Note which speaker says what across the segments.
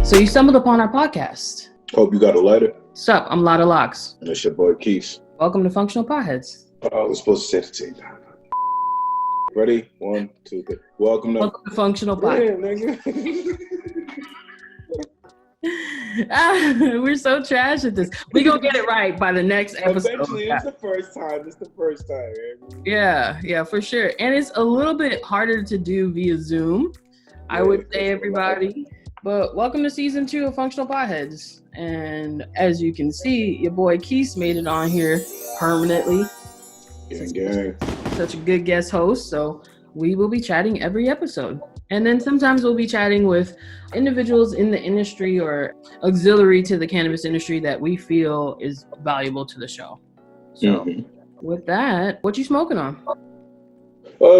Speaker 1: So you stumbled upon our podcast.
Speaker 2: Hope you got a lighter.
Speaker 1: Sup, I'm Lotta Quise.
Speaker 2: And it's your boy Quise.
Speaker 1: Welcome to Functional Potheads.
Speaker 2: We're supposed to say it at the same time. Ready? 1, 2, 3. Welcome to
Speaker 1: Functional Potheads. We're so trash at this. We're going to get it right by the next episode.
Speaker 2: Eventually, it's the first time.
Speaker 1: Yeah, for sure. And it's a little bit harder to do via Zoom, I would say, everybody. But welcome to season 2 of Functional Potheads. And as you can see, your boy Quise made it on here permanently.
Speaker 2: Gang.
Speaker 1: Such a good guest host. So we will be chatting every episode. And then sometimes we'll be chatting with individuals in the industry or auxiliary to the cannabis industry that we feel is valuable to the show. So with that, what you smoking on?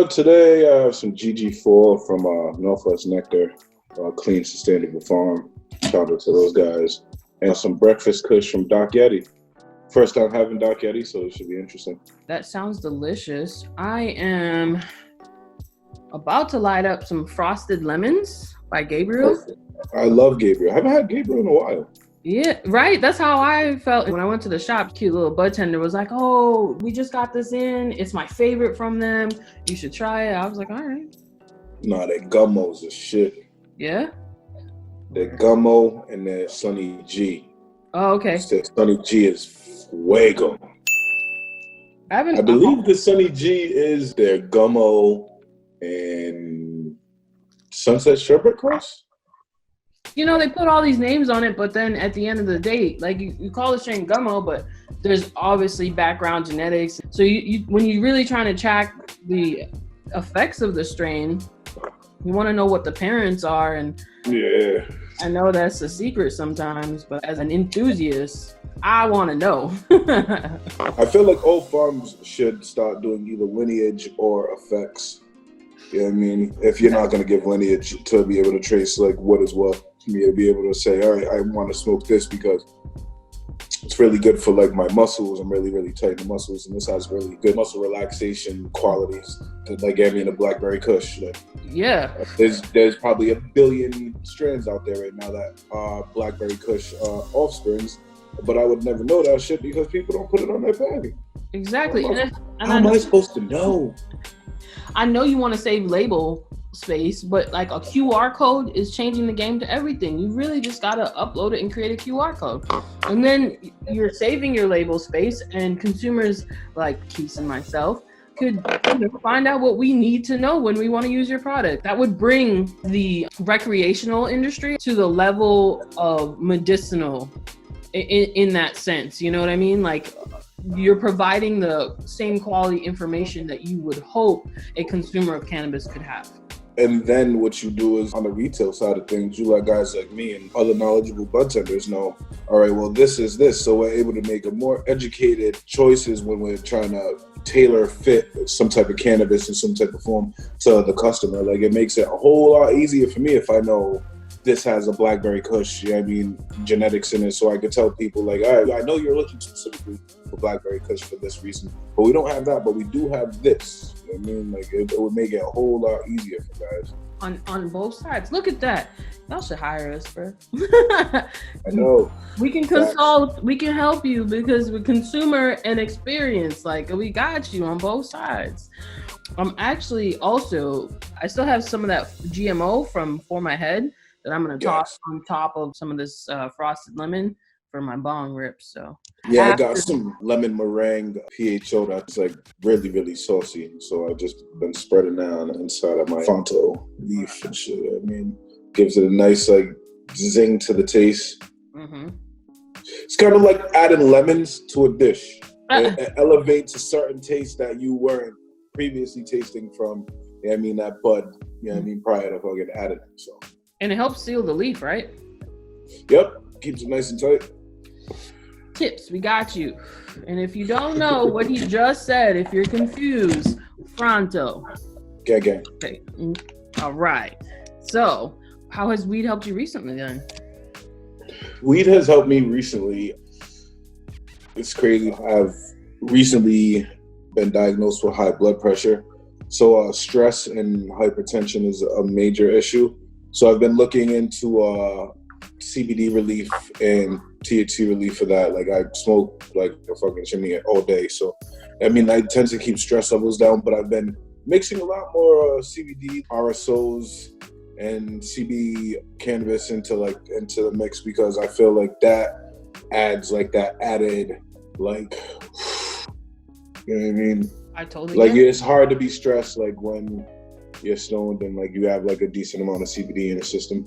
Speaker 2: Today I have some GG4 from Northwest Nectar. Clean, sustainable farm. Shout out to those guys. And some breakfast kush from Doc Yeti. First time having Doc Yeti, so it should be interesting.
Speaker 1: That sounds delicious. I am about to light up some frosted lemons by Gabriel.
Speaker 2: I love Gabriel. I haven't had Gabriel in a while.
Speaker 1: Yeah, right. That's how I felt when I went to the shop. Cute little bud tender was like, "Oh, we just got this in. It's my favorite from them. You should try it." I was like, "All right."
Speaker 2: Nah, that Gummo's a shit.
Speaker 1: Yeah?
Speaker 2: The Gummo and the Sunny G.
Speaker 1: Oh, okay.
Speaker 2: Sunny G is fuego. I believe the Sunny G is their Gummo and Sunset Sherbet Cross.
Speaker 1: You know, they put all these names on it, but then at the end of the day, like you call the strain Gummo, but there's obviously background genetics. So you when you're really trying to track the effects of the strain, you want to know what the parents are. And
Speaker 2: yeah,
Speaker 1: I know that's a secret sometimes, but as an enthusiast, I want to know.
Speaker 2: I feel like all farms should start doing either lineage or effects. You know what I mean? If you're not going to give lineage to be able to trace like what is what, for me to be able to say, all right, I want to smoke this because it's really good for like my muscles. I'm really, really tight in the muscles, and this has really good muscle relaxation qualities. Like gave me in a blackberry kush. Like,
Speaker 1: yeah.
Speaker 2: There's probably 1 billion strands out there right now that are blackberry kush offsprings, but I would never know that shit because people don't put it on their packaging.
Speaker 1: Exactly.
Speaker 2: How am I supposed to know?
Speaker 1: I know you want to save label space, but like a QR code is changing the game to everything. You really just got to upload it and create a QR code. And then you're saving your label space, and consumers like Quise and myself could find out what we need to know when we want to use your product. That would bring the recreational industry to the level of medicinal in that sense. You know what I mean? Like, you're providing the same quality information that you would hope a consumer of cannabis could have.
Speaker 2: And then what you do is on the retail side of things, you let guys like me and other knowledgeable bud tenders know, all right, well, this is this. So we're able to make a more educated choices when we're trying to tailor fit some type of cannabis in some type of form to the customer. Like, it makes it a whole lot easier for me if I know this has a blackberry kush, you know what I mean, genetics in it, so I could tell people like, all right, I know you're looking specifically for blackberry kush for this reason, but we don't have that, but we do have this. You know what I mean? Like, it would make it a whole lot easier for guys.
Speaker 1: On both sides. Look at that. Y'all should hire us, bro.
Speaker 2: I know.
Speaker 1: We can consult, we can help you because we're consumer and experience. Like, we got you on both sides. Actually also, I still have some of that GMO from For My Head that I'm going to toss on top of some of this frosted lemon for my bong rips. So
Speaker 2: yeah, I got some lemon meringue PHO that's like really, really saucy. So I just been spreading that on the inside of my Fonto leaf and shit. I mean, gives it a nice like zing to the taste. Mm-hmm. It's kind of like adding lemons to a dish. It elevates a certain taste that you weren't previously tasting from, you know what I mean, that bud, you know what I mean, prior to fucking adding it. So.
Speaker 1: And it helps seal the leaf, right?
Speaker 2: Yep. Keeps it nice and tight.
Speaker 1: Tips, we got you. And if you don't know what he just said, if you're confused, Fronto.
Speaker 2: Gang.
Speaker 1: Okay. All right. So, how has weed helped you recently then?
Speaker 2: Weed has helped me recently. It's crazy. I've recently been diagnosed with high blood pressure. So stress and hypertension is a major issue. So I've been looking into CBD relief and THC relief for that. Like I smoke like a fucking chimney all day. So, I mean, I tend to keep stress levels down, but I've been mixing a lot more CBD, RSOs, and CB cannabis into the mix because I feel like that adds like that added, like, you know what I mean?
Speaker 1: I totally
Speaker 2: like
Speaker 1: get it.
Speaker 2: it's hard to be stressed like when you're stoned and like you have like a decent amount of CBD in the system.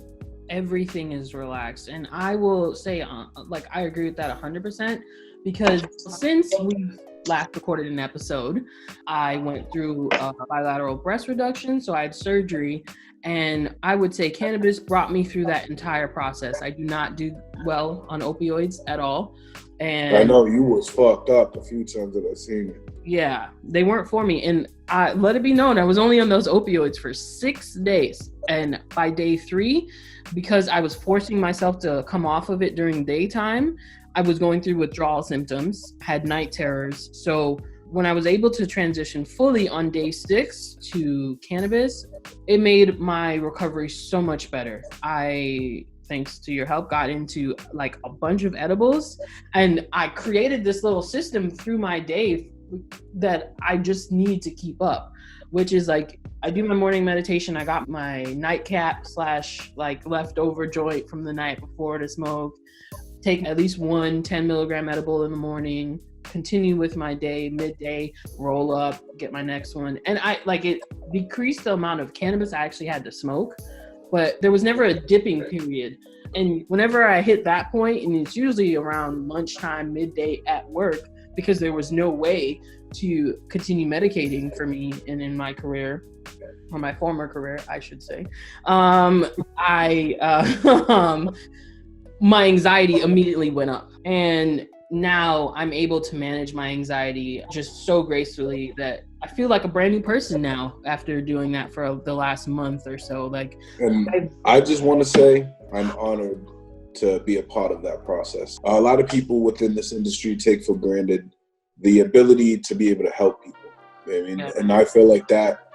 Speaker 1: Everything is relaxed, and I will say like I agree with that 100% because since we last recorded an episode, I went through a bilateral breast reduction, so I had surgery, and I would say cannabis brought me through that entire process. I do not do well on opioids at all, and
Speaker 2: I know you was fucked up a few times that I seen you.
Speaker 1: Yeah, they weren't for me. And I let it be known, I was only on those opioids for 6 days. And by day 3, because I was forcing myself to come off of it during daytime, I was going through withdrawal symptoms, had night terrors. So when I was able to transition fully on day 6 to cannabis, it made my recovery so much better. I, thanks to your help, got into like a bunch of edibles, and I created this little system through my day that I just need to keep up, which is like I do my morning meditation. I got my nightcap / like leftover joint from the night before to smoke, take at least 1 10 milligram edible in the morning, continue with my day, midday, roll up, get my next one. And I like it decreased the amount of cannabis I actually had to smoke, but there was never a dipping period. And whenever I hit that point, and it's usually around lunchtime, midday at work, because there was no way to continue medicating for me and in my career, or my former career, I should say, my anxiety immediately went up. And now I'm able to manage my anxiety just so gracefully that I feel like a brand new person now after doing that for the last month or so. Like,
Speaker 2: and I just want to say I'm honored to be a part of that process. A lot of people within this industry take for granted the ability to be able to help people. I mean, and I feel like that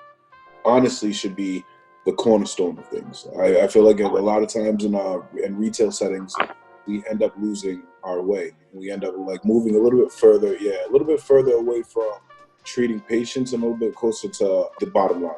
Speaker 2: honestly should be the cornerstone of things. I feel like a lot of times in retail settings, we end up losing our way. We end up like moving a little bit further away from treating patients and a little bit closer to the bottom line.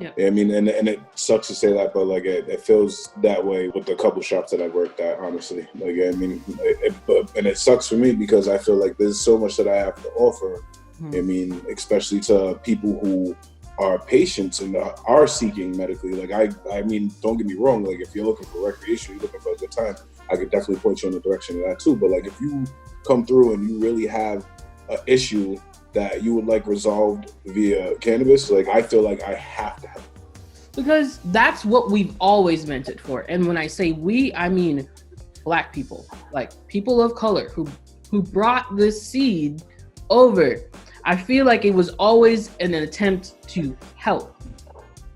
Speaker 1: Yeah.
Speaker 2: I mean, and it sucks to say that, but like it feels that way with the couple shops that I worked at, honestly. Like, I mean, it sucks for me because I feel like there's so much that I have to offer. I mean, especially to people who are patients and are seeking medically. Like, I mean, don't get me wrong. Like, if you're looking for recreation, you're looking for a good time, I could definitely point you in the direction of that too. But like, if you come through and you really have an issue that you would like resolved via cannabis, like I feel like I have to help.
Speaker 1: Because that's what we've always meant it for. And when I say we, I mean Black people, like people of color who brought this seed over. I feel like it was always an attempt to help.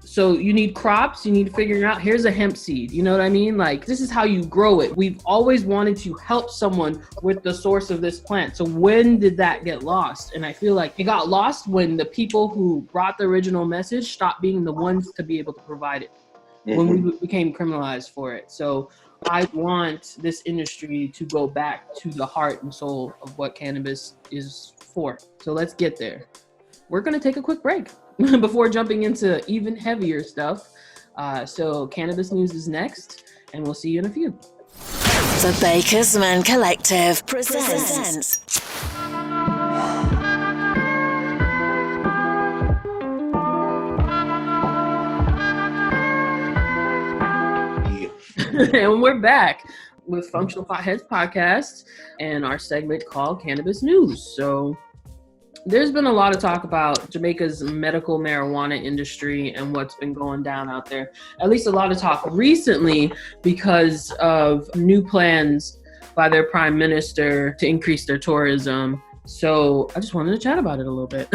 Speaker 1: So you need crops, you need to figure out, here's a hemp seed, you know what I mean? Like, this is how you grow it. We've always wanted to help someone with the source of this plant. So when did that get lost? And I feel like it got lost when the people who brought the original message stopped being the ones to be able to provide it, when we became criminalized for it. So I want this industry to go back to the heart and soul of what cannabis is for. So let's get there. We're gonna take a quick break before jumping into even heavier stuff. So cannabis news is next, and we'll see you in a few.
Speaker 3: The Baker's Man Collective presents.
Speaker 1: And we're back with Functional Potheads Podcast and our segment called Cannabis News. So there's been a lot of talk about Jamaica's medical marijuana industry and what's been going down out there. At least a lot of talk recently because of new plans by their prime minister to increase their tourism. So I just wanted to chat about it a little bit.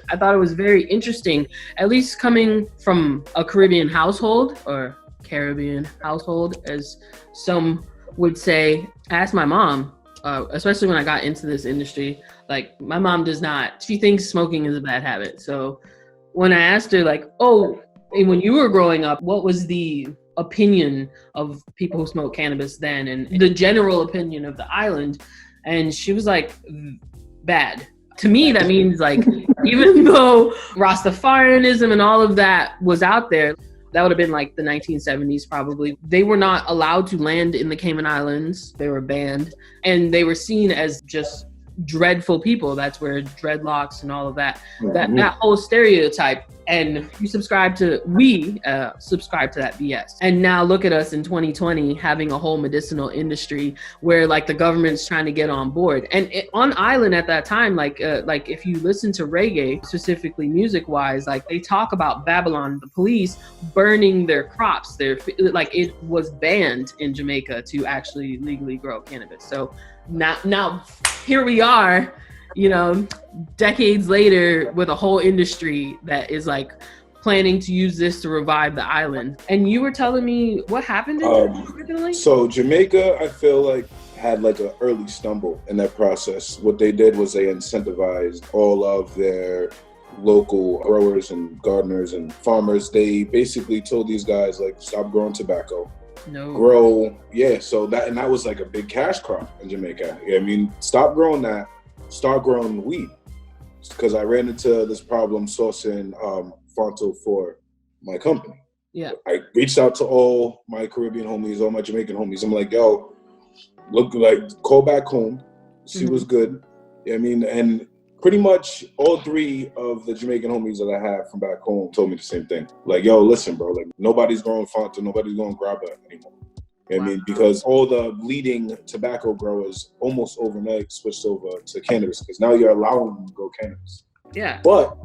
Speaker 1: I thought it was very interesting, at least coming from a Caribbean household, or Caribbean household, as some would say. I asked my mom, especially when I got into this industry, like my mom she thinks smoking is a bad habit. So when I asked her like, oh, and when you were growing up, what was the opinion of people who smoke cannabis then and the general opinion of the island. And she was like, bad. To me, that means like, even though Rastafarianism and all of that was out there, that would have been like the 1970s probably. They were not allowed to land in the Cayman Islands. They were banned. And they were seen as just dreadful people. That's where dreadlocks and all of that, that whole stereotype. And we subscribe to that BS. And now look at us in 2020 having a whole medicinal industry where like the government's trying to get on board. And on island at that time, like if you listen to reggae, specifically music wise, like they talk about Babylon, the police burning their crops. Like it was banned in Jamaica to actually legally grow cannabis. So now here we are, you know, decades later with a whole industry that is like planning to use this to revive the island. And you were telling me what happened originally?
Speaker 2: So Jamaica, I feel like had like an early stumble in that process. What they did was they incentivized all of their local growers and gardeners and farmers. They basically told these guys like, stop growing tobacco. Grow, so that was like a big cash crop in Jamaica. I mean, stop growing that, start growing weed. Because I ran into this problem sourcing Fonto for my company.
Speaker 1: Yeah,
Speaker 2: I reached out to all my Caribbean homies, all my Jamaican homies. I'm like, yo, look, like, call back home, see what's good. I mean, and pretty much all three of the Jamaican homies that I have from back home told me the same thing. Like, yo, listen, bro, like nobody's growing Fanta, nobody's going Grabba anymore. You know what I mean? Because all the leading tobacco growers almost overnight switched over to cannabis because now you're allowing them to grow cannabis.
Speaker 1: Yeah.
Speaker 2: But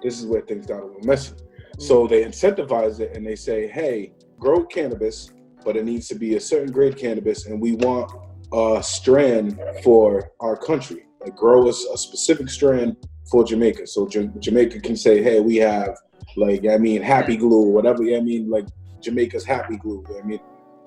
Speaker 2: this is where things got a little messy. So they incentivize it and they say, hey, grow cannabis, but it needs to be a certain grade cannabis and we want a strand for our country. Like grow us a specific strand for Jamaica. So Jamaica can say, hey, we have like, happy glue or whatever. Like Jamaica's happy glue.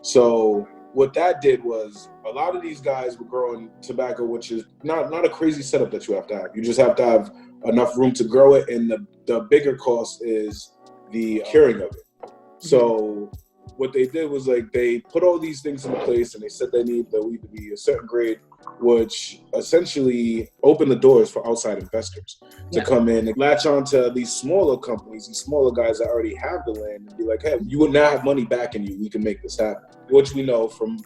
Speaker 2: So what that did was a lot of these guys were growing tobacco, which is not a crazy setup that you have to have. You just have to have enough room to grow it. And the bigger cost is the curing of it. So what they did was like they put all these things in place and they said they need the weed to be a certain grade, which essentially opened the doors for outside investors to come in and latch on to these smaller companies, these smaller guys that already have the land and be like, hey, you would now have money backing you. We can make this happen. Which we know from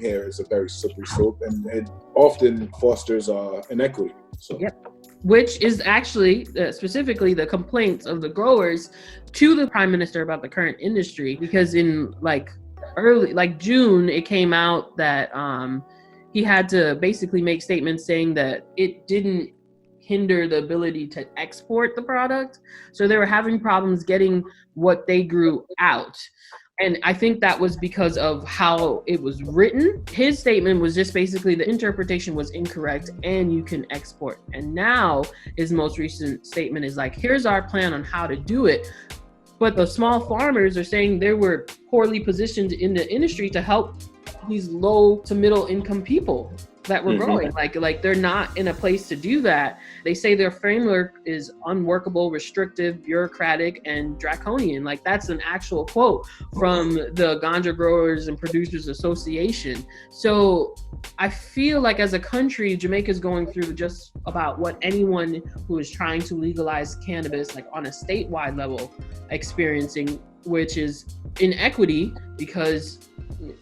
Speaker 2: here is a very slippery slope and it often fosters inequity. So. Yep.
Speaker 1: Which is actually specifically the complaints of the growers to the Prime Minister about the current industry, because in early June, it came out that he had to basically make statements saying that it didn't hinder the ability to export the product. So they were having problems getting what they grew out. And I think that was because of how it was written. His statement was just basically the interpretation was incorrect and you can export. And now his most recent statement is like, here's our plan on how to do it. But the small farmers are saying they were poorly positioned in the industry to help these low to middle income people that were growing. Like they're not in a place to do that. They say their framework is unworkable, restrictive, bureaucratic, and draconian. Like that's an actual quote from the Ganja Growers and Producers Association. So I feel like as a country, Jamaica is going through just about what anyone who is trying to legalize cannabis, like on a statewide level, experiencing, which is inequity because,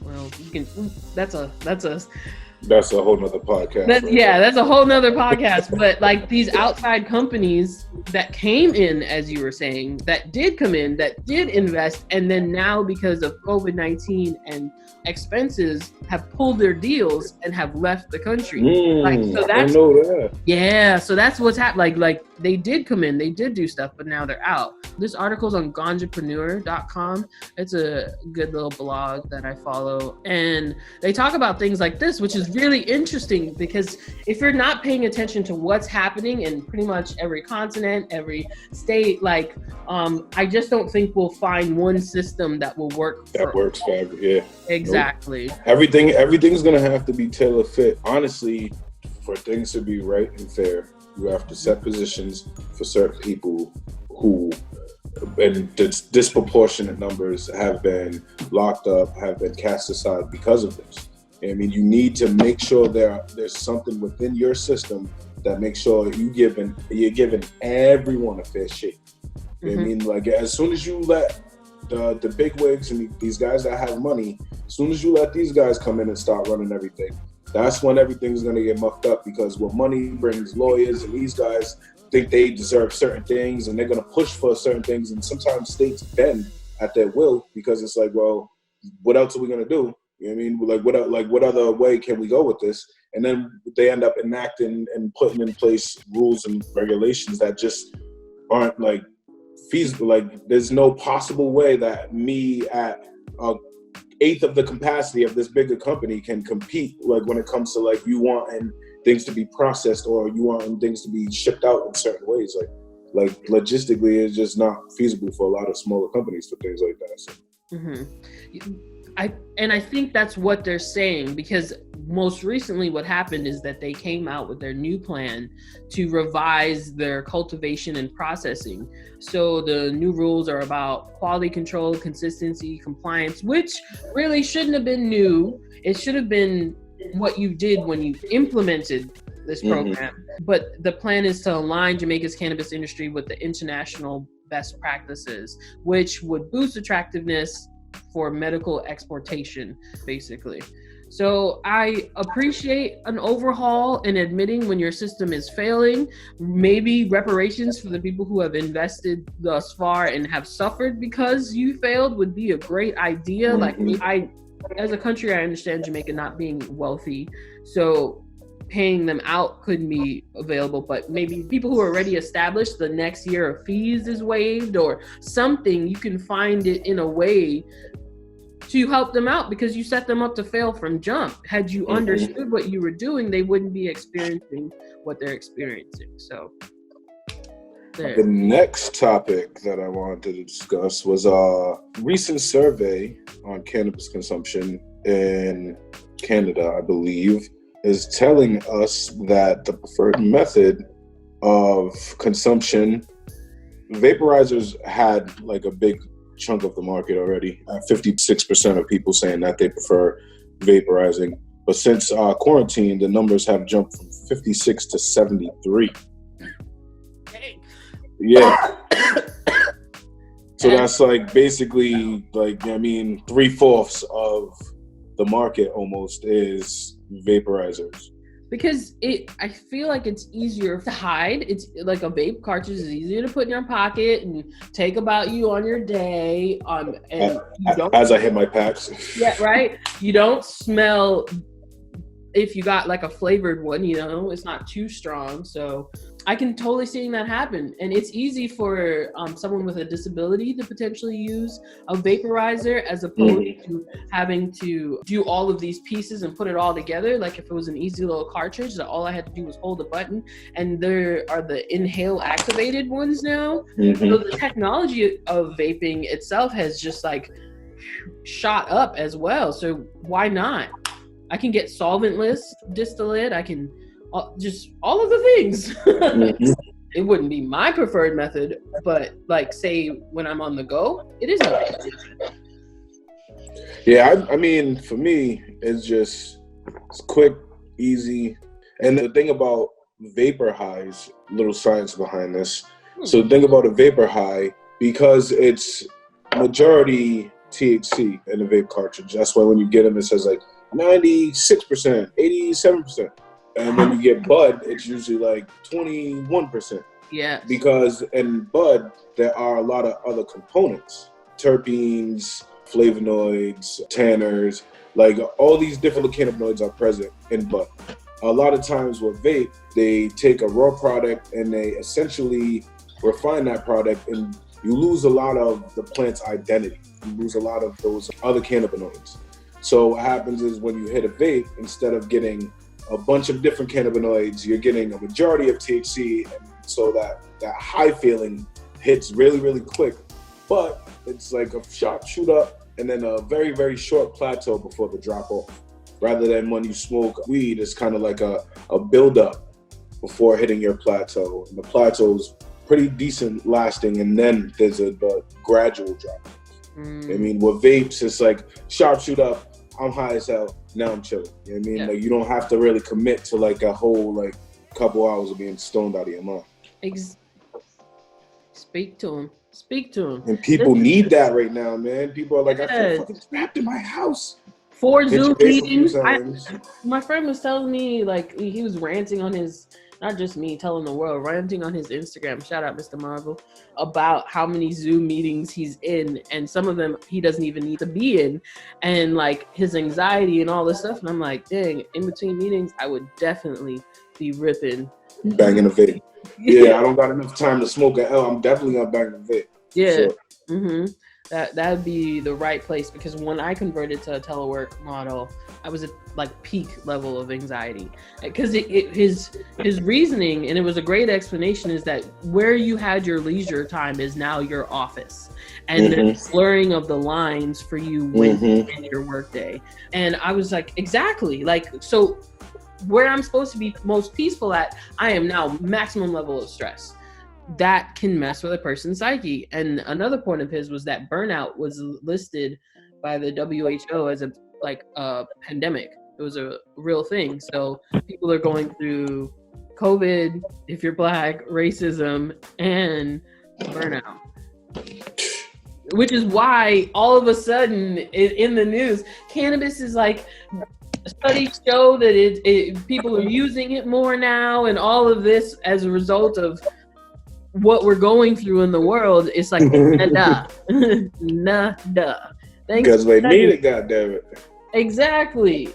Speaker 1: well, you can, that's a
Speaker 2: whole nother podcast.
Speaker 1: That's a whole nother podcast. But like these outside companies that came in, as you were saying, that did come in, that did invest, and then now because of COVID-19 and expenses have pulled their deals and have left the country. I know that. Yeah, so that's what's happened. Like they did come in, they did do stuff, but now they're out. This article's on ganjapreneur.com. It's a good little blog that I follow. And they talk about things like this, which is really interesting because if you're not paying attention to what's happening in pretty much every continent, every state, I just don't think we'll find one system that will work.
Speaker 2: That works for every, yeah.
Speaker 1: Exactly.
Speaker 2: Nope. Everything's going to have to be tailor fit. Honestly, for things to be right and fair, you have to set positions for certain people who and disproportionate numbers have been locked up, have been cast aside because of this. I mean, you need to make sure there's something within your system that makes sure you're giving everyone a fair shake. Mm-hmm. I mean, like, as soon as you let the big wigs and these guys that have money, as soon as you let these guys come in and start running everything, that's when everything's going to get mucked up, because what money brings lawyers, and these guys think they deserve certain things and they're going to push for certain things. And sometimes states bend at their will, because it's like, well, what else are we going to do? You know what I mean? What other way can we go with this? And then they end up enacting and putting in place rules and regulations that just aren't like feasible. Like, there's no possible way that me at a eighth of the capacity of this bigger company can compete, like, when it comes to, like, you wanting things to be processed or you wanting things to be shipped out in certain ways. Like logistically, it's just not feasible for a lot of smaller companies for things like that. So.
Speaker 1: Mm-hmm. I think that's what they're saying, because most recently what happened is that they came out with their new plan to revise their cultivation and processing. So the new rules are about quality control, consistency, compliance, which really shouldn't have been new. It should have been what you did when you implemented this program. Mm-hmm. But the plan is to align Jamaica's cannabis industry with the international best practices, which would boost attractiveness for medical exportation, basically. So I appreciate an overhaul and admitting when your system is failing. Maybe reparations for the people who have invested thus far and have suffered because you failed would be a great idea. Mm-hmm. Like, as a country, I understand Jamaica not being wealthy, so paying them out couldn't be available, but maybe people who are already established, the next year of fees is waived or something. You can find it in a way to help them out, because you set them up to fail from jump. Had you understood what you were doing, they wouldn't be experiencing what they're experiencing. So there.
Speaker 2: The next topic that I wanted to discuss was a recent survey on cannabis consumption in Canada, I believe, is telling us that the preferred method of consumption, vaporizers had like a big chunk of the market already. 56% of people saying that they prefer vaporizing. But since quarantine, the numbers have jumped from 56 to 73. Yeah. So that's like basically, like, I mean, 3/4 of the market almost is vaporizers.
Speaker 1: Because I feel like it's easier to hide. It's like a vape cartridge is easier to put in your pocket and take about you on your day. And you don't,
Speaker 2: as I hit my packs.
Speaker 1: Yeah, right. You don't smell if you got like a flavored one, it's not too strong. So I can totally see that happen. And it's easy for someone with a disability to potentially use a vaporizer, as opposed to having to do all of these pieces and put it all together. Like if it was an easy little cartridge that all I had to do was hold a button, and there are the inhale activated ones now. So the technology of vaping itself has just like shot up as well. So why not? I can get solventless distillate. I can just all of the things. It wouldn't be my preferred method, but like say when I'm on the go, it is a
Speaker 2: Yeah, I mean, for me, it's quick, easy. And the thing about vapor highs, little science behind this. So the thing about a vapor high, because it's majority THC in a vape cartridge, that's why when you get them, it says like 96%, 87%. And when you get bud, it's usually like 21%.
Speaker 1: Yeah.
Speaker 2: Because in bud, there are a lot of other components. Terpenes, flavonoids, tanners, like all these different cannabinoids are present in bud. A lot of times with vape, they take a raw product and they essentially refine that product, and you lose a lot of the plant's identity. You lose a lot of those other cannabinoids. So what happens is when you hit a vape, instead of getting a bunch of different cannabinoids, you're getting a majority of THC, and so that high feeling hits really, really quick. But it's like a sharp shoot up and then a very, very short plateau before the drop off. Rather than when you smoke weed, it's kind of like a build up before hitting your plateau. And the plateau's pretty decent lasting, and then there's a gradual drop. I mean, with vapes, it's like sharp shoot up, I'm high as hell, now I'm chilling. You know what I mean?
Speaker 1: Yeah.
Speaker 2: Like, you don't have to really commit to like a whole like couple hours of being stoned out of your mind.
Speaker 1: Speak to him.
Speaker 2: And people need that right now, man. People are like, I feel fucking trapped in my house.
Speaker 1: 4 Zoom meetings.
Speaker 2: Times.
Speaker 1: My friend was telling me, like, he was ranting on his, not just me, telling the world, ranting on his Instagram, shout out Mr. Marvel, about how many Zoom meetings he's in, and some of them he doesn't even need to be in, and like his anxiety and all this stuff. And I'm like, dang, in between meetings, I would definitely be ripping.
Speaker 2: Banging a vape. Yeah, I don't got enough time to smoke an L. I'm definitely not banging a vape.
Speaker 1: Yeah. Sure. That'd be the right place, because when I converted to a telework model, I was at like peak level of anxiety, because his reasoning, and it was a great explanation, is that where you had your leisure time is now your office, and the blurring of the lines for you when you end your workday. And I was like, exactly, like, so where I'm supposed to be most peaceful at, I am now maximum level of stress. That can mess with a person's psyche. And another point of his was that burnout was listed by the WHO as a pandemic. It was a real thing. So people are going through COVID, if you're Black, racism, and burnout. Which is why all of a sudden in the news, cannabis is like, studies show that people are using it more now, and all of this as a result of what we're going through in the world. It's like, nada.
Speaker 2: Because they need it, goddammit.
Speaker 1: Exactly.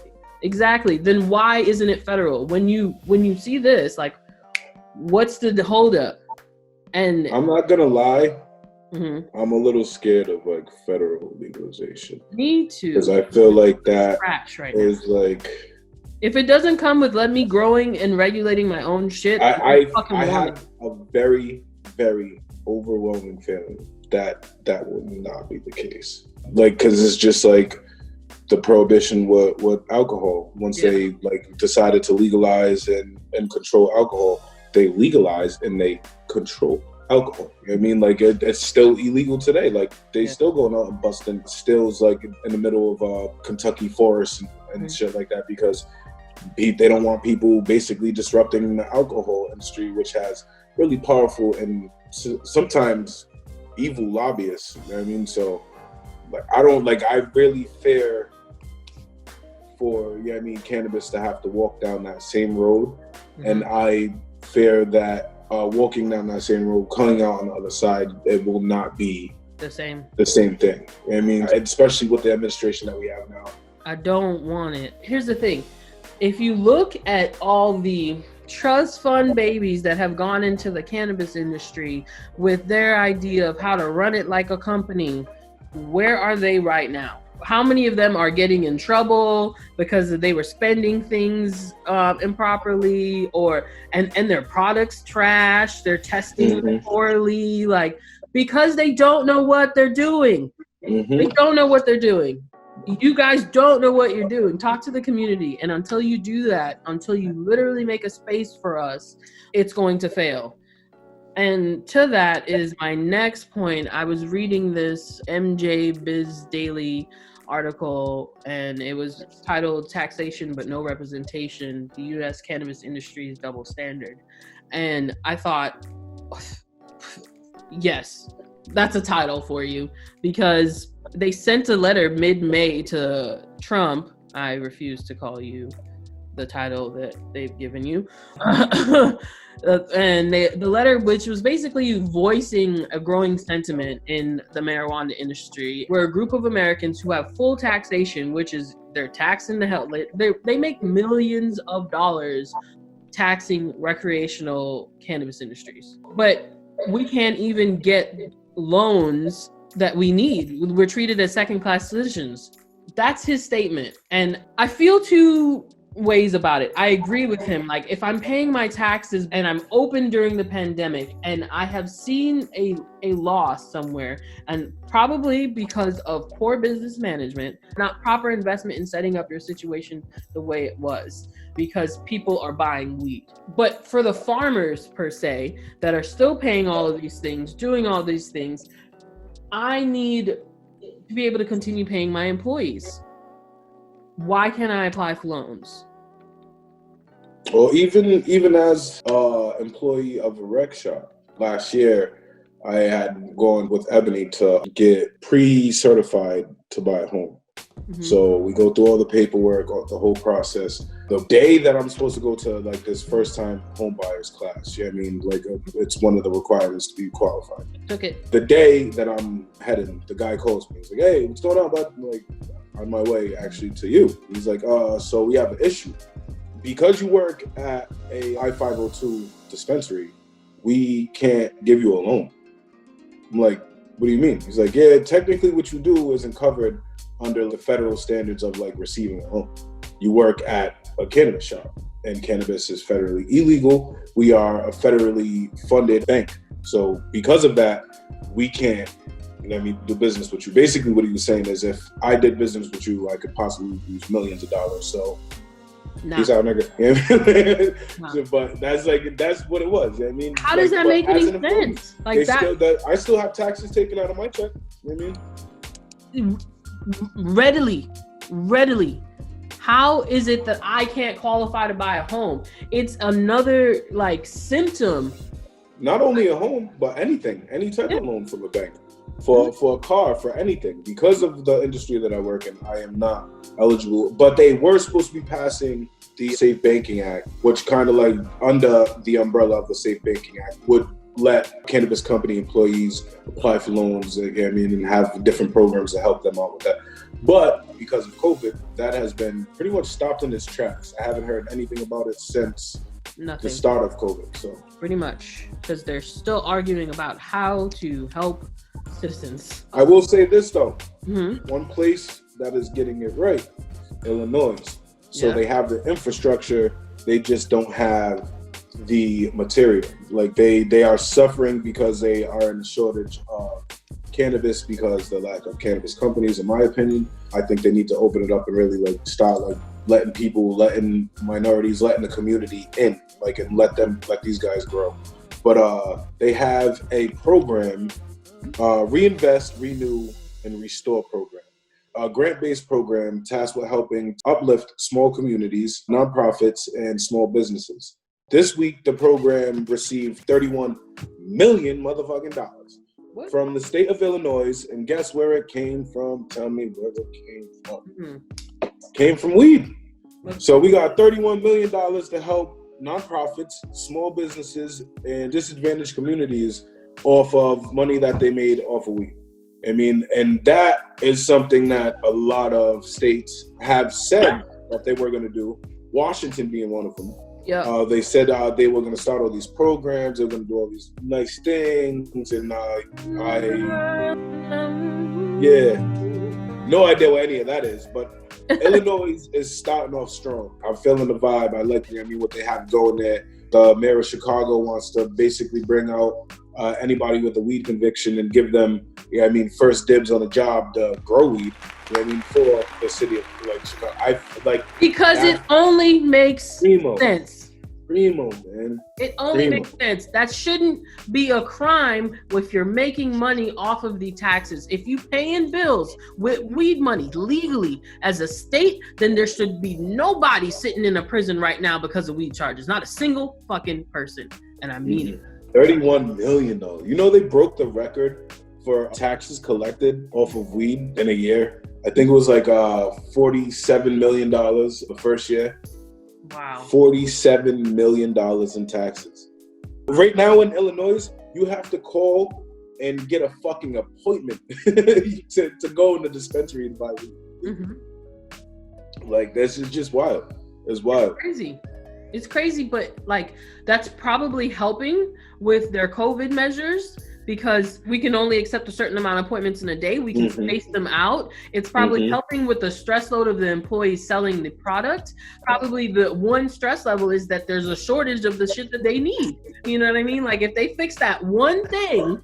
Speaker 1: Then why isn't it federal? When you see this, like, what's the holdup? And
Speaker 2: I'm not gonna lie, I'm a little scared of like federal legalization.
Speaker 1: Me too.
Speaker 2: Because I feel like that is
Speaker 1: now.
Speaker 2: Like,
Speaker 1: if it doesn't come with let me growing and regulating my own shit,
Speaker 2: I have a very, very overwhelming feeling that will not be the case. Like, because it's just like the prohibition with alcohol. Once they like decided to legalize and control alcohol, they legalize and they control alcohol. You know what I mean? Like, it's still illegal today. Like, they still going out and busting stills like in the middle of Kentucky forest and shit like that, because they don't want people basically disrupting the alcohol industry, which has really powerful and sometimes evil lobbyists. You know what I mean? So, like, I really fear for, you know what I mean, cannabis to have to walk down that same road. And I fear that walking down that same road, coming out on the other side, it will not be the same thing. You know what I mean? Especially with the administration that we have now.
Speaker 1: I don't want it. Here's the thing. If you look at all the trust fund babies that have gone into the cannabis industry with their idea of how to run it like a company, where are they right now? How many of them are getting in trouble because they were spending things improperly, and their products trash, they're testing poorly, like, because they don't know what they're doing. They don't know what they're doing. You guys don't know what you're doing. Talk to the community. And until you do that, until you literally make a space for us, it's going to fail. And to that is my next point. I was reading this MJ Biz Daily article, and it was titled "Taxation but No Representation: The U.S. Cannabis Industry's Double Standard." And I thought, yes, that's a title for you, because they sent a letter mid-May to Trump. I refuse to call you the title that they've given you. And the letter, which was basically voicing a growing sentiment in the marijuana industry, where a group of Americans who have full taxation, which is they're taxing the hell, they make millions of dollars taxing recreational cannabis industries. But we can't even get loans that we need. We're treated as second-class citizens. That's his statement. And I feel to ways about it. I agree with him. Like, if I'm paying my taxes and I'm open during the pandemic and I have seen a loss somewhere, and probably because of poor business management, not proper investment in setting up your situation the way it was, because people are buying weed. But for the farmers per se that are still paying all of these things, doing all these things, I need to be able to continue paying my employees. Why can't I apply for loans?
Speaker 2: Or even as employee of a rec shop, last year I had gone with Ebony to get pre-certified to buy a home. Mm-hmm. So we go through all the paperwork, the whole process. The day that I'm supposed to go to like this first time home buyers class, I mean, like it's one of the requirements to be qualified.
Speaker 1: Okay.
Speaker 2: The day that I'm heading, the guy calls me. He's like, "Hey, what's going on, bud?" I'm like, on my way actually to you. He's like, so we have an issue. Because you work at a I-502 dispensary, we can't give you a loan. I'm like, what do you mean? He's like, yeah, technically what you do isn't covered under the federal standards of like receiving a loan. You work at a cannabis shop, and cannabis is federally illegal. We are a federally funded bank. So because of that, we can't do business with you. Basically what he was saying is, if I did business with you, I could possibly lose millions of dollars. So peace out, nigga. Nah. But that's what it was. I mean,
Speaker 1: how does that make any sense? Like that,
Speaker 2: I still have taxes taken out of my check. You know what I mean?
Speaker 1: Readily. How is it that I can't qualify to buy a home? It's another like symptom.
Speaker 2: Not only a home, but anything, any type of loan from a bank. For a car, for anything. Because of the industry that I work in, I am not eligible. But they were supposed to be passing the Safe Banking Act, which kind of like under the umbrella of the Safe Banking Act would let cannabis company employees apply for loans, and have different programs to help them out with that. But because of COVID, that has been pretty much stopped in its tracks. I haven't heard anything about it since the start of COVID. So
Speaker 1: pretty much, because they're still arguing about how to help citizens.
Speaker 2: I will say this though, one place that is getting it right, Illinois. So they have the infrastructure, they just don't have the material. Like they are suffering because they are in a shortage of cannabis because the lack of cannabis companies. In my opinion, I think they need to open it up and really like start like letting minorities, letting the community in, like, and let these guys grow. But they have a program, Reinvest, Renew, and Restore program. A grant-based program tasked with helping uplift small communities, nonprofits, and small businesses. This week, the program received $31 million motherfucking dollars from the state of Illinois, and guess where it came from? Tell me where it came from. Came from weed. So we got $31 million to help nonprofits, small businesses, and disadvantaged communities off of money that they made off of weed. I mean, and that is something that a lot of states have said that they were going to do, Washington being one of them. Yeah. They said they were going to start all these programs, they were going to do all these nice things, and no idea what any of that is, but Illinois is starting off strong. I'm feeling the vibe. I like what they have going there. The mayor of Chicago wants to basically bring out anybody with a weed conviction and give them, first dibs on a job to grow weed. For the city of Chicago.
Speaker 1: Because it only makes sense.
Speaker 2: Primo, man.
Speaker 1: It only makes sense. That shouldn't be a crime if you're making money off of the taxes. If you paying bills with weed money legally as a state, then there should be nobody sitting in a prison right now because of weed charges. Not a single fucking person. And I mean it.
Speaker 2: 31 million though. They broke the record for taxes collected off of weed in a year. I think it was like $47 million the first year.
Speaker 1: Wow.
Speaker 2: $47 million in taxes. Right now in Illinois, you have to call and get a fucking appointment to go in the dispensary and buy weed. This is just wild. It's wild.
Speaker 1: It's crazy, but that's probably helping with their COVID measures. because we can only accept a certain amount of appointments in a day. We can space them out. It's probably helping with the stress load of the employees selling the product. Probably the one stress level is that there's a shortage of the shit that they need. You know what I mean? Like if they fix that one thing,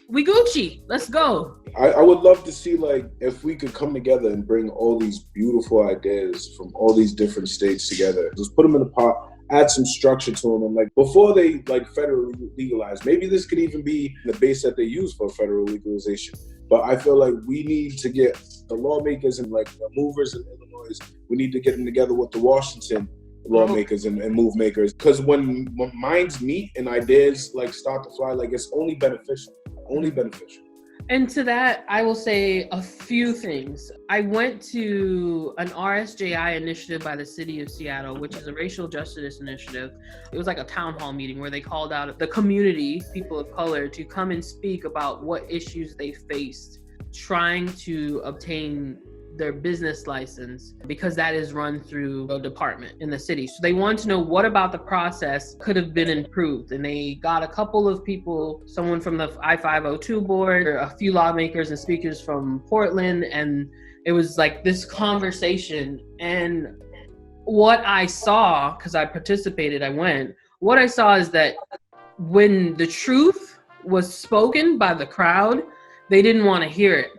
Speaker 1: we Gucci. Let's go.
Speaker 2: I would love to see, like, if we could come together and bring all these beautiful ideas from all these different states together. Just put them in a pot, add some structure to them, and, like, before they, like, federally legalize, maybe this could even be the base that they use for federal legalization. But I feel like we need to get the lawmakers and, like, the movers in Illinois, we need to get them together with the Washington lawmakers and move makers. Because when minds meet and ideas, like, start to fly, like, it's only beneficial. And
Speaker 1: to that, I will say a few things. I went to an RSJI initiative by the city of Seattle, which is a racial justice initiative. It was like a town hall meeting where they called out the community, people of color, to come and speak about what issues they faced trying to obtain their business license, because that is run through a department in the city. So they want to know what about the process could have been improved. And they got a couple of people, someone from the I-502 board, a few lawmakers and speakers from Portland. And it was like this conversation. And what I saw, because I participated, what I saw is that when the truth was spoken by the crowd, they didn't want to hear it.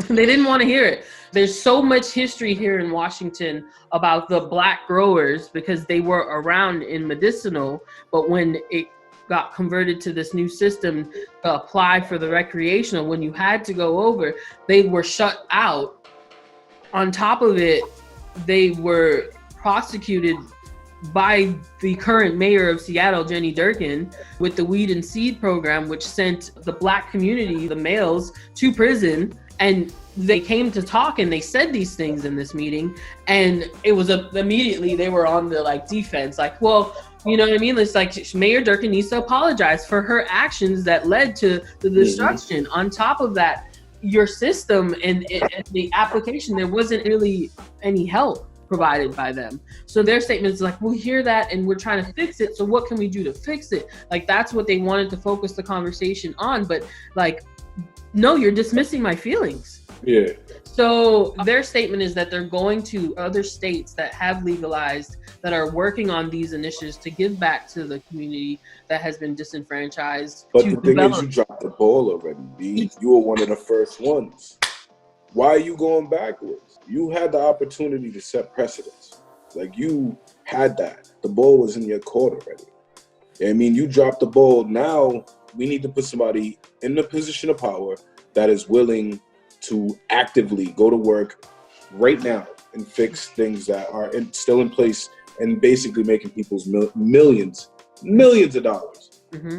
Speaker 1: They didn't want to hear it. There's so much history here in Washington about the Black growers because they were around in medicinal, but when it got converted to this new system to apply for the recreational, when you had to go over, they were shut out. On top of it, they were prosecuted by the current mayor of Seattle, Jenny Durkin, with the Weed and Seed program, which sent the Black community, the males, to prison. And they came to talk and they said these things in this meeting, and it was immediately they were on the like defense, like, well, you know what I mean? It's like Mayor Durkin needs to apologize for her actions that led to the destruction. On top of that, your system and the application, there wasn't really any help provided by them. So their statement is like, we hear that and we're trying to fix it. So what can we do to fix it? Like, that's what they wanted to focus the conversation on. But like, no, you're dismissing my feelings.
Speaker 2: Yeah.
Speaker 1: So their statement is that they're going to other states that have legalized, that are working on these initiatives to give back to the community that has been disenfranchised.
Speaker 2: But the thing is, you dropped the ball already, B. You were one of the first ones. Why are you going backwards? You had the opportunity to set precedents. Like, you had that. The ball was in your court already. I mean, you dropped the ball. Now we need to put somebody in the position of power that is willing to actively go to work right now and fix things that are still in place and basically making people's millions of dollars.
Speaker 1: Mm-hmm.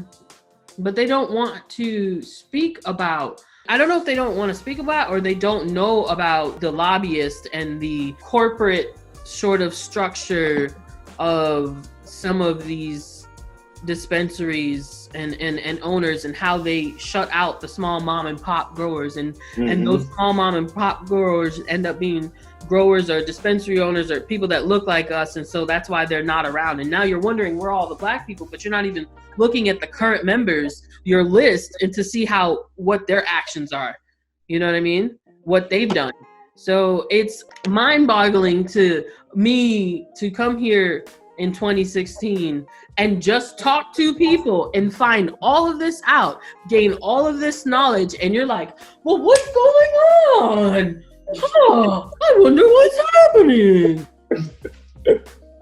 Speaker 1: But they don't want to speak about, I don't know if they don't want to speak about or they don't know about the lobbyist and the corporate sort of structure of some of these dispensaries and owners, and how they shut out the small mom and pop growers, and those small mom and pop growers end up being growers or dispensary owners or people that look like us, and so that's why they're not around. And now you're wondering where all the Black people, but you're not even looking at the current members, your list, and to see what their actions are. You know what I mean? What they've done. So it's mind-boggling to me to come here in 2016 and just talk to people and find all of this out, gain all of this knowledge, and you're like, well, what's going on? Oh, I wonder what's happening.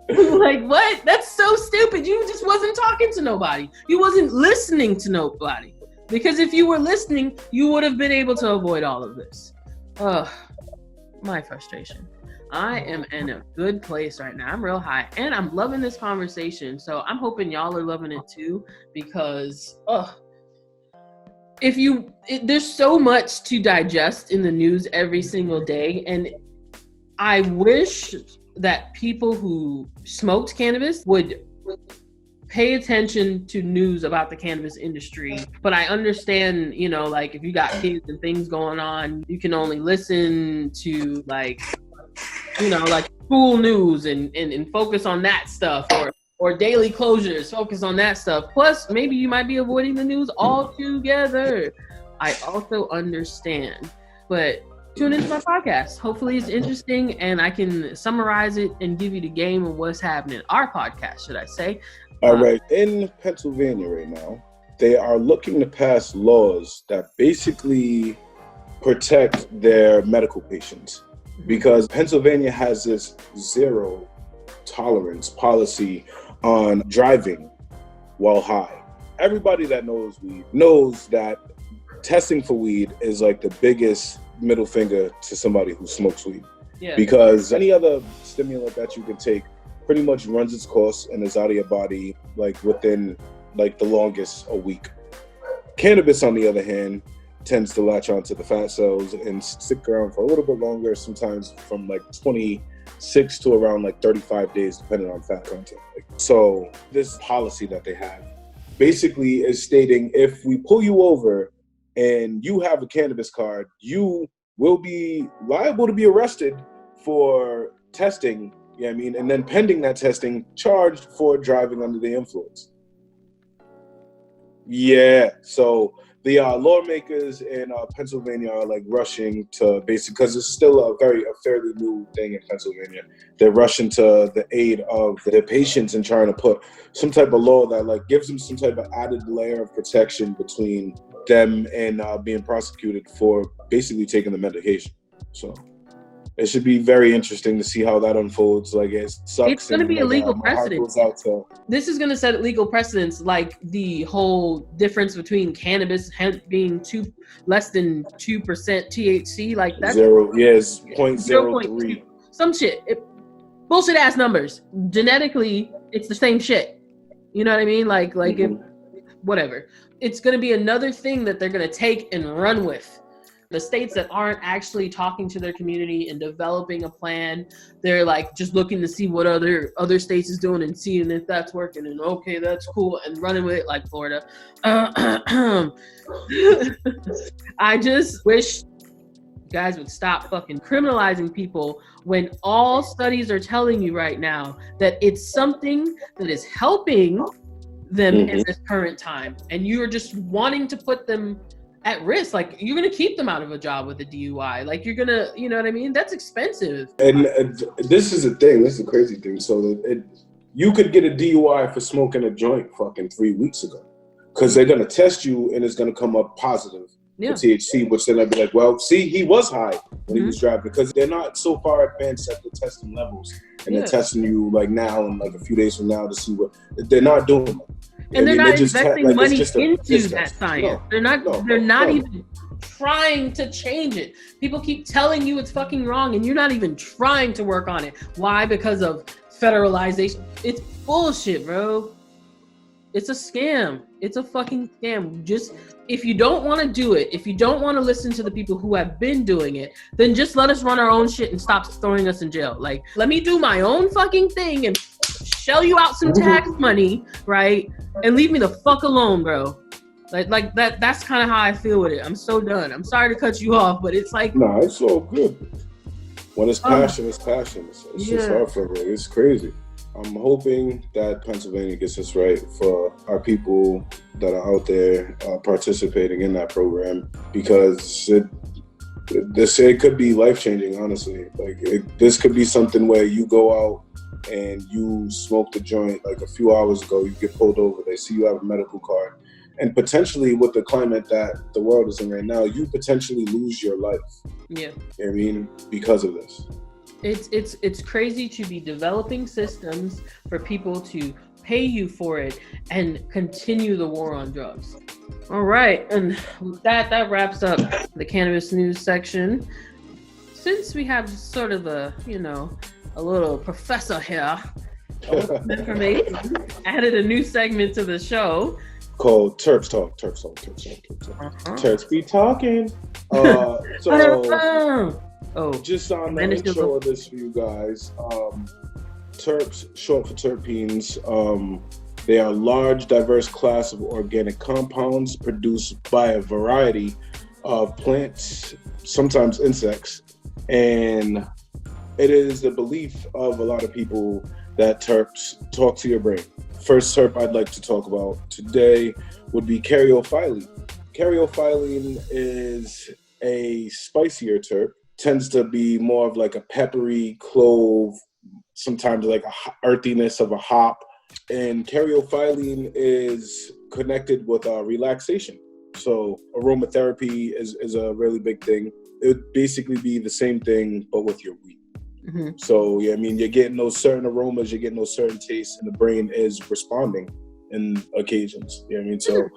Speaker 1: Like, what? That's so stupid. You just wasn't talking to nobody. You wasn't listening to nobody. Because if you were listening, you would have been able to avoid all of this. Ugh, my frustration. I am in a good place right now. I'm real high and I'm loving this conversation. So I'm hoping y'all are loving it too, because there's so much to digest in the news every single day. And I wish that people who smoked cannabis would pay attention to news about the cannabis industry. But I understand, like if you got kids and things going on, you can only listen to like school news and focus on that stuff, or or daily closures. Focus on that stuff. Plus, maybe you might be avoiding the news altogether. I also understand. But tune into my podcast. Hopefully it's interesting and I can summarize it and give you the game of what's happening. Our podcast, should I say.
Speaker 2: All right. In Pennsylvania right now, they are looking to pass laws that basically protect their medical patients, because Pennsylvania has this zero tolerance policy on driving while high. Everybody that knows weed knows that testing for weed is like the biggest middle finger to somebody who smokes weed. Yeah. Because any other stimulant that you can take pretty much runs its course and is out of your body like within like the longest a week. Cannabis, on the other hand, tends to latch onto the fat cells and stick around for a little bit longer, sometimes from like 26 to around like 35 days, depending on fat content. So this policy that they have basically is stating, if we pull you over and you have a cannabis card, you will be liable to be arrested for testing, you know what I mean? And then pending that testing, charged for driving under the influence. Yeah, so the lawmakers in Pennsylvania are like rushing to basically, because it's still a fairly new thing in Pennsylvania. They're rushing to the aid of their patients and trying to put some type of law that like gives them some type of added layer of protection between them and being prosecuted for basically taking the medication. So it should be very interesting to see how that unfolds. Like, it sucks.
Speaker 1: It's going to be a legal precedent. This is going to set legal precedents, like the whole difference between cannabis, hemp being less than 2% THC. Like that's
Speaker 2: 0.03.
Speaker 1: Some shit. Bullshit ass numbers. Genetically, it's the same shit. You know what I mean? Like whatever. It's going to be another thing that they're going to take and run with. The states that aren't actually talking to their community and developing a plan, they're like just looking to see what other states is doing and seeing if that's working and okay, that's cool, and running with it, like Florida. I just wish guys would stop fucking criminalizing people when all studies are telling you right now that it's something that is helping them in this current time, and you're just wanting to put them at risk. Like, you're gonna keep them out of a job with a DUI. Like, you're gonna, you know what I mean? That's expensive.
Speaker 2: And this is the thing. This is the crazy thing. So you could get a DUI for smoking a joint fucking 3 weeks ago, because they're gonna test you and it's gonna come up positive for THC, which then I'd be like, well, see, he was high when he was driving, because they're not so far advanced at the testing levels, and they're testing you like now and like a few days from now to see what they're not doing that.
Speaker 1: And they're not investing money into that science. They're not even trying to change it. People keep telling you it's fucking wrong, and you're not even trying to work on it. Why? Because of federalization. It's bullshit, bro. It's a scam. It's a fucking scam. Just, if you don't want to do it, if you don't want to listen to the people who have been doing it, then just let us run our own shit and stop throwing us in jail. Like, let me do my own fucking thing and shell you out some tax money, right? And leave me the fuck alone, bro. Like that's kind of how I feel with it. I'm so done. I'm sorry to cut you off, but it's like,
Speaker 2: nah, it's all good. When it's passion, it's passion. It's just our favorite. It's crazy. I'm hoping that Pennsylvania gets this right for our people that are out there participating in that program, because it could be life-changing, honestly. Like, this could be something where you go out and you smoked a joint like a few hours ago, you get pulled over, they see you have a medical card, and potentially with the climate that the world is in right now, you potentially lose your life. Yeah. You know what I mean? Because of this.
Speaker 1: It's crazy to be developing systems for people to pay you for it and continue the war on drugs. All right, and with that wraps up the cannabis news section. Since we have sort of a little professor here, information, added a new segment to the show
Speaker 2: called Terps Talk. Terps be talking. Just on the intro of this for you guys, terps, short for terpenes, they are a large, diverse class of organic compounds produced by a variety of plants, sometimes insects, and it is the belief of a lot of people that terps talk to your brain. First terp I'd like to talk about today would be caryophyllene. Caryophyllene is a spicier terp, tends to be more of like a peppery clove, sometimes like a earthiness of a hop. And caryophyllene is connected with relaxation. So aromatherapy is a really big thing. It would basically be the same thing, but with your weed. Mm-hmm. So, yeah, I mean, you're getting those certain aromas, you're getting those certain tastes, and the brain is responding in occasions. You know what I mean? So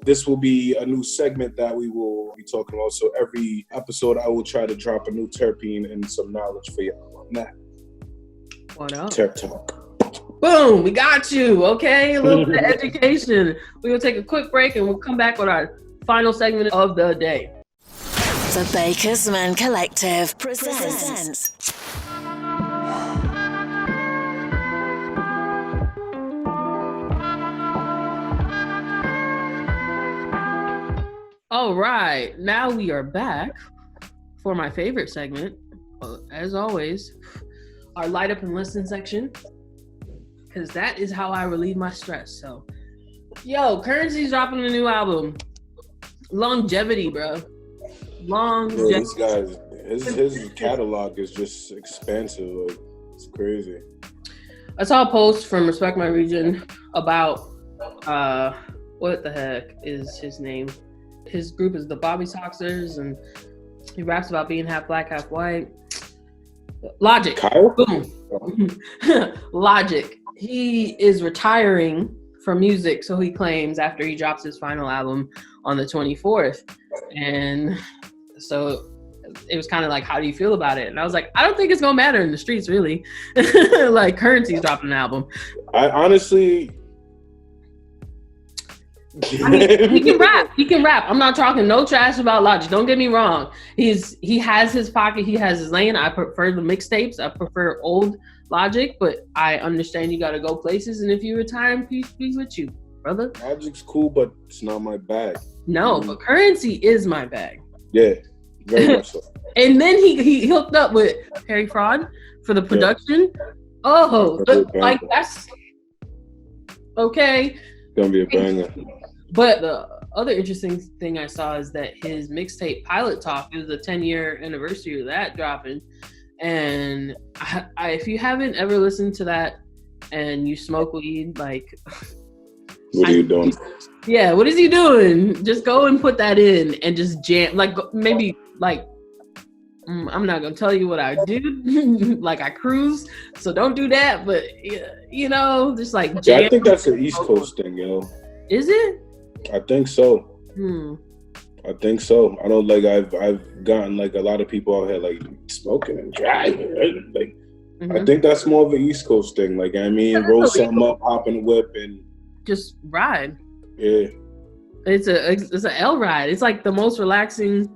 Speaker 2: this will be a new segment that we will be talking about. So every episode, I will try to drop a new terpene and some knowledge for you on that.
Speaker 1: What up?
Speaker 2: Terp talk.
Speaker 1: Boom, we got you. Okay, a little bit of education. We're going to take a quick break and we'll come back with our final segment of the day.
Speaker 3: The Baker's Man Collective presents.
Speaker 1: All right, now we are back for my favorite segment, as always, our light up and listen section, because that is how I relieve my stress. So, Currency's dropping a new album. Longevity, bro. Longevity.
Speaker 2: Yeah, this guy's his catalog is just expansive. Like, it's crazy.
Speaker 1: I saw a post from Respect My Region about what the heck is his name? His group is the Bobby Soxers, and he raps about being half black, half white. Logic.
Speaker 2: Kyle?
Speaker 1: Boom. Logic. He is retiring from music, so he claims, after he drops his final album on the 24th. And so it was kind of like, how do you feel about it? And I was like, I don't think it's going to matter in the streets, really. Like, Currency's dropping an album.
Speaker 2: I honestly...
Speaker 1: I mean, he can rap. I'm not talking no trash about Logic. Don't get me wrong. He has his pocket. He has his lane. I prefer the mixtapes. I prefer old Logic, but I understand you got to go places. And if you retire, peace with you, brother.
Speaker 2: Logic's cool, but it's not my bag.
Speaker 1: No, but Currency is my bag.
Speaker 2: Yeah, very much so.
Speaker 1: And then he hooked up with Harry Fraud for the production. Yeah. Oh, like that's okay.
Speaker 2: Gonna be a banger.
Speaker 1: But the other interesting thing I saw is that his mixtape Pilot Talk is the 10-year anniversary of that dropping. And if you haven't ever listened to that and you smoke weed, like...
Speaker 2: What are you doing?
Speaker 1: Yeah, what is he doing? Just go and put that in and just jam. Like, maybe, like... I'm not going to tell you what I do. Like, I cruise, so don't do that. But, just like jam.
Speaker 2: Yeah, I think that's an East Coast thing,
Speaker 1: Is it?
Speaker 2: I think so. I think so. I know, like, I've gotten, like, a lot of people out here, like, smoking and driving. Like, I think that's more of an East Coast thing. Like, I mean, roll something up, hop in the whip, and...
Speaker 1: just ride.
Speaker 2: Yeah.
Speaker 1: It's an L ride. It's, like, the most relaxing...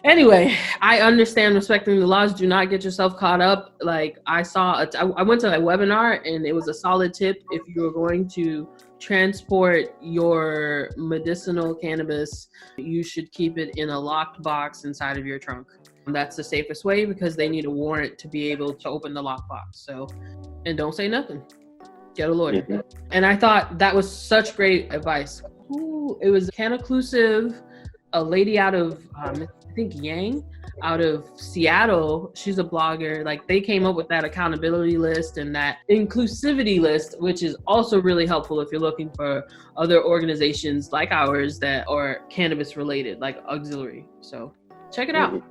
Speaker 1: Anyway, I understand respecting the laws. Do not get yourself caught up. Like, I went to a webinar, and it was a solid tip if you were going to transport your medicinal cannabis, you should keep it in a locked box inside of your trunk. That's the safest way because they need a warrant to be able to open the lockbox. So, and don't say nothing. Get a lawyer. Mm-hmm. And I thought that was such great advice. Ooh, it was Canna-clusive, a lady out of, I think Yang, out of Seattle. She's a blogger. Like, they came up with that accountability list and that inclusivity list, which is also really helpful if you're looking for other organizations like ours that are cannabis related, like auxiliary. So check it out.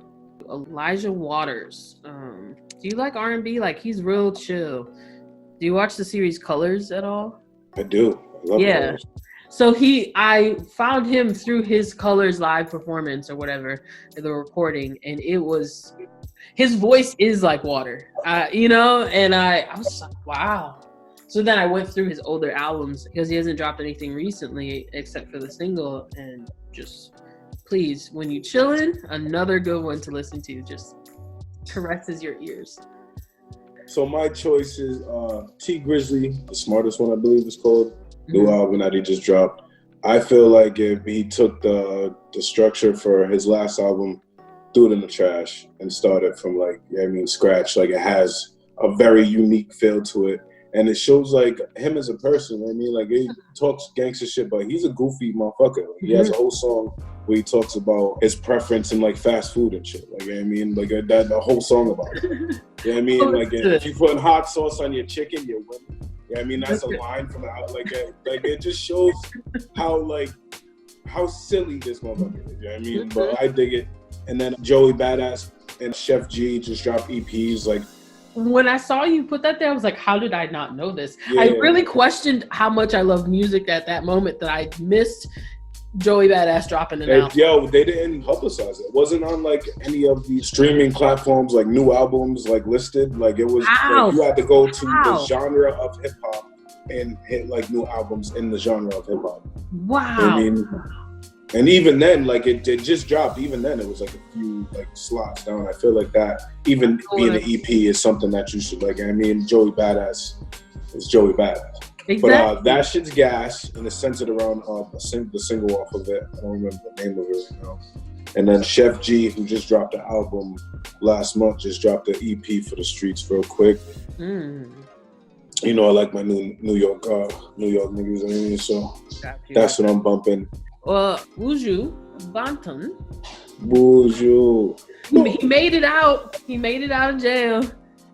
Speaker 1: Elijah Waters. Do you like R&B? Like, he's real chill. Do you watch the series Colors at all?
Speaker 2: I do. I love Colors.
Speaker 1: So I found him through his Colors live performance or whatever, the recording, and his voice is like water, and I was like, wow. So then I went through his older albums because he hasn't dropped anything recently except for the single, and just, please, when you chillin', another good one to listen to, just caresses your ears.
Speaker 2: So my choice is T Grizzly, the smartest one, I believe it's called. New album that he just dropped. I feel like if he took the structure for his last album, threw it in the trash, and started from scratch, like it has a very unique feel to it. And it shows like him as a person. I mean, like he talks gangster shit, but he's a goofy motherfucker. Like, he has a whole song where he talks about his preference in like fast food and shit. Like, you know what I mean, like that the whole song about it. You know what I mean? Like if you put hot sauce on your chicken, you're winning. You know what I mean? That's a line from the out. Like it just shows how silly this motherfucker is. You know what I mean? But I dig it. And then Joey Badass and Chef G just dropped EPs like.
Speaker 1: When I saw you put that there, I was like, how did I not know this? Yeah. I really questioned how much I love music at that moment that I missed Joey Badass dropping it out.
Speaker 2: Yo, they didn't publicize it. It wasn't on like any of the streaming platforms, like new albums, like listed. Like it was, like, you had to go to the genre of hip hop and hit like new albums in the genre of hip hop.
Speaker 1: Wow.
Speaker 2: I mean, and even then, like it just dropped. Even then, it was like a few like slots down. I feel like that, even being an EP, is something that you should like. I mean, Joey Badass is Joey Badass. Exactly. But that shit's gas, and it's centered around the single off of it. I don't remember the name of it right now. And then Chef G, who just dropped the album last month, just dropped the EP for the streets real quick. You know, I like my New York niggas. I mean, so that's what I'm bumping.
Speaker 1: Buju Banton.
Speaker 2: Buju.
Speaker 1: He made it out. He made it out of jail,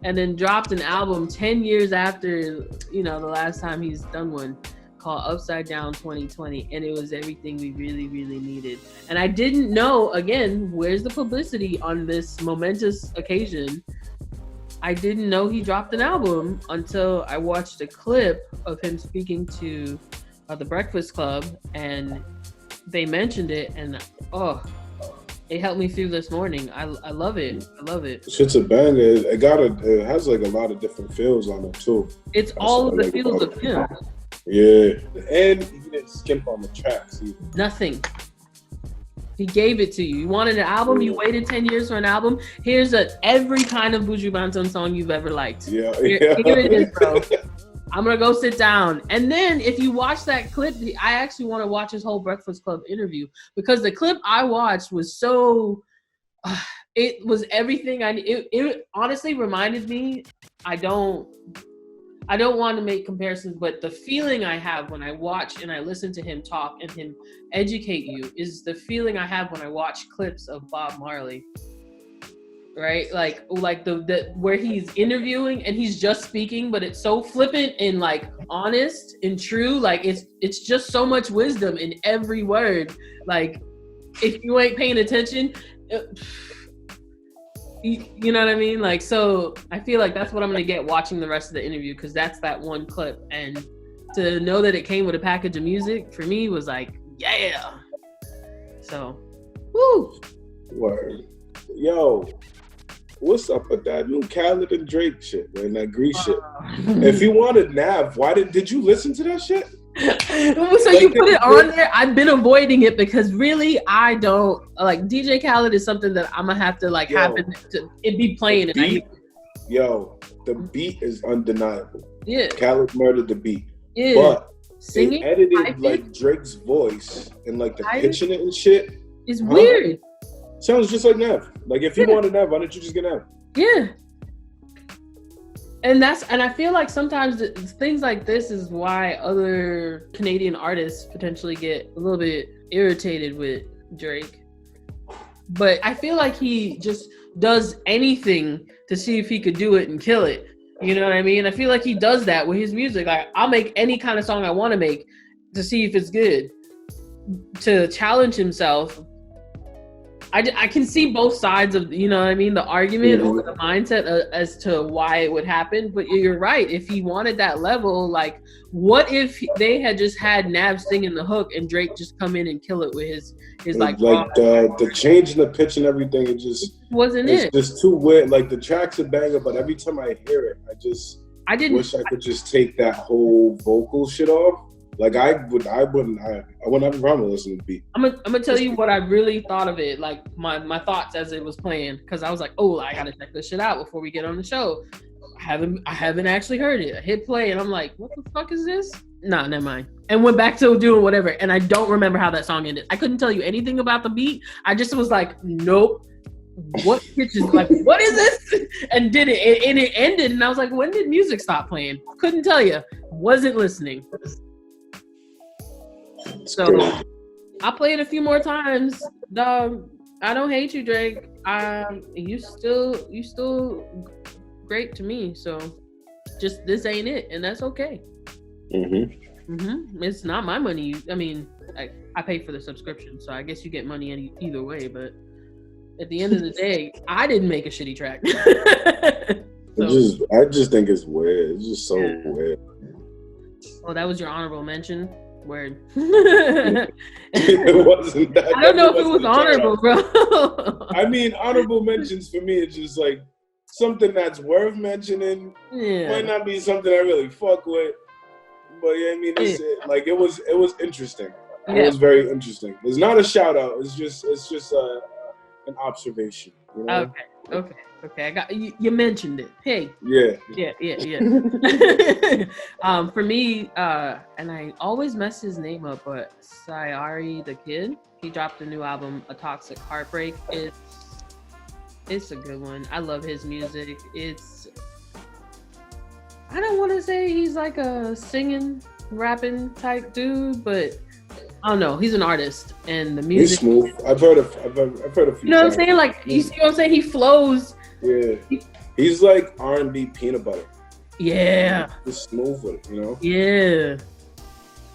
Speaker 1: and then dropped an album 10 years after, you know, the last time he's done one, called Upside Down 2020, and it was everything we really, really needed. And I didn't know, again, where's the publicity on this momentous occasion? I didn't know he dropped an album until I watched a clip of him speaking to the Breakfast Club, and they mentioned it, and it helped me through this morning. I love it. I love it.
Speaker 2: Shit's a banger. It has like a lot of different feels on it too.
Speaker 1: It's all of the feels of him.
Speaker 2: Yeah, and he didn't skimp on the tracks either.
Speaker 1: Nothing. He gave it to you. You wanted an album. You waited 10 years for an album. Here's every kind of Buju Banton song you've ever liked.
Speaker 2: Yeah.
Speaker 1: Here it is, bro. I'm going to go sit down. And then if you watch that clip, I actually want to watch his whole Breakfast Club interview, because the clip I watched was so, it was everything. It honestly reminded me, I don't want to make comparisons, but the feeling I have when I watch and I listen to him talk and him educate you is the feeling I have when I watch clips of Bob Marley. Right, like the where he's interviewing and he's just speaking, but it's so flippant and like honest and true. Like it's just so much wisdom in every word. Like if you ain't paying attention, you know what I mean? Like, so I feel like that's what I'm gonna get watching the rest of the interview, because that's that one clip, and to know that it came with a package of music for me was like, yeah. So, woo.
Speaker 2: Word. Yo. What's up with that new Khaled and Drake shit, man? That Grease shit. If you wanted Nav, did you listen to that shit?
Speaker 1: So you put it on there? I've been avoiding it because really I don't like DJ Khaled is something that I'm gonna have to like happen to it be playing.
Speaker 2: The beat is undeniable.
Speaker 1: Yeah.
Speaker 2: Khaled murdered the beat.
Speaker 1: Yeah.
Speaker 2: But
Speaker 1: singing,
Speaker 2: they edited like Drake's voice and like the pitch in it and shit.
Speaker 1: It's weird.
Speaker 2: Sounds just like Nav. Like if you wanted Nav, why don't you just get Nav?
Speaker 1: Yeah. And I feel like sometimes things like this is why other Canadian artists potentially get a little bit irritated with Drake. But I feel like he just does anything to see if he could do it and kill it. You know what I mean? I feel like he does that with his music. Like I'll make any kind of song I want to make to see if it's good, to challenge himself. I can see both sides of, you know what I mean, the argument or the mindset as to why it would happen. But you're right. If he wanted that level, like, what if they had just had Nav singing the hook and Drake just come in and kill it with his like
Speaker 2: the change in the pitch and everything, it just
Speaker 1: wasn't
Speaker 2: it's just too weird. Like the track's a banger, but every time I hear it, I wish I could just take that whole vocal shit off. Like I wouldn't have a problem listening to the beat.
Speaker 1: I'm gonna tell you what I really thought of it, like my thoughts as it was playing, because I was like, oh, I gotta check this shit out before we get on the show. I haven't actually heard it. I hit play and I'm like, what the fuck is this? Nah, never mind. And went back to doing whatever, and I don't remember how that song ended. I couldn't tell you anything about the beat. I just was like, nope. what kitchen? Like, what is this? And did it, and it ended. And I was like, when did music stop playing? Couldn't tell you. Wasn't listening. So I played a few more times. Dog, I don't hate you, Drake. You still great to me. So just this ain't it, and that's okay. It's not my money. I mean, I pay for the subscription, so I guess you get money either way. But at the end of the day, I didn't make a shitty track. So,
Speaker 2: I just think it's weird. It's just so weird.
Speaker 1: Oh, that was your honorable mention? Word.
Speaker 2: It wasn't that.
Speaker 1: I don't know if it was honorable, bro.
Speaker 2: I mean, honorable mentions for me is just like something that's worth mentioning.
Speaker 1: Yeah.
Speaker 2: Might not be something I really fuck with, but yeah, I mean, like it was interesting.
Speaker 1: Yeah.
Speaker 2: It was very interesting. It's not a shout out. It's just an observation. You know?
Speaker 1: Okay. I got you mentioned it. Hey.
Speaker 2: Yeah.
Speaker 1: For me, and I always mess his name up, but Sayari the Kid, he dropped a new album, A Toxic Heartbreak. It's a good one. I love his music. I don't want to say he's like a singing, rapping type dude, but I don't know. He's an artist, and the music.
Speaker 2: He's smooth. I've heard a few.
Speaker 1: You know what I'm saying? Like, you see what I'm saying? He flows.
Speaker 2: Yeah. He's like R&B peanut butter.
Speaker 1: Yeah.
Speaker 2: He's smooth with it, you know?
Speaker 1: Yeah.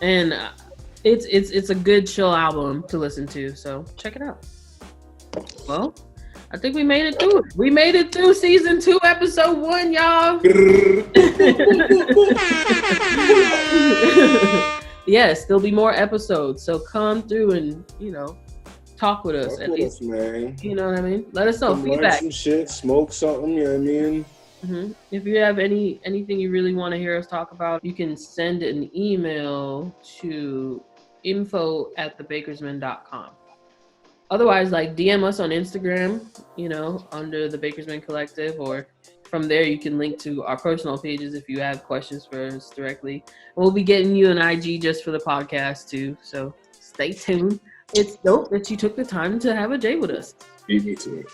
Speaker 1: And it's a good chill album to listen to, so check it out. Well, I think we made it through it. We made it through season 2, episode 1, y'all. Yes, there'll be more episodes, so come through and, talk with us. At least,
Speaker 2: man.
Speaker 1: You know what I mean? Let us know. Feedback.
Speaker 2: Some shit, smoke something, you know what I mean?
Speaker 1: Mm-hmm. If you have anything you really want to hear us talk about, you can send an email to info@thebakersman.com. Otherwise, DM us on Instagram, under the Bakersman Collective, or from there you can link to our personal pages if you have questions for us directly. And we'll be getting you an IG just for the podcast too, so stay tuned. It's dope that you took the time to have a J with us.
Speaker 2: Beat me to it.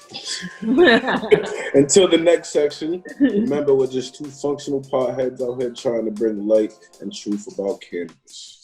Speaker 2: Until the next section, remember we're just two functional potheads out here trying to bring light and truth about cannabis.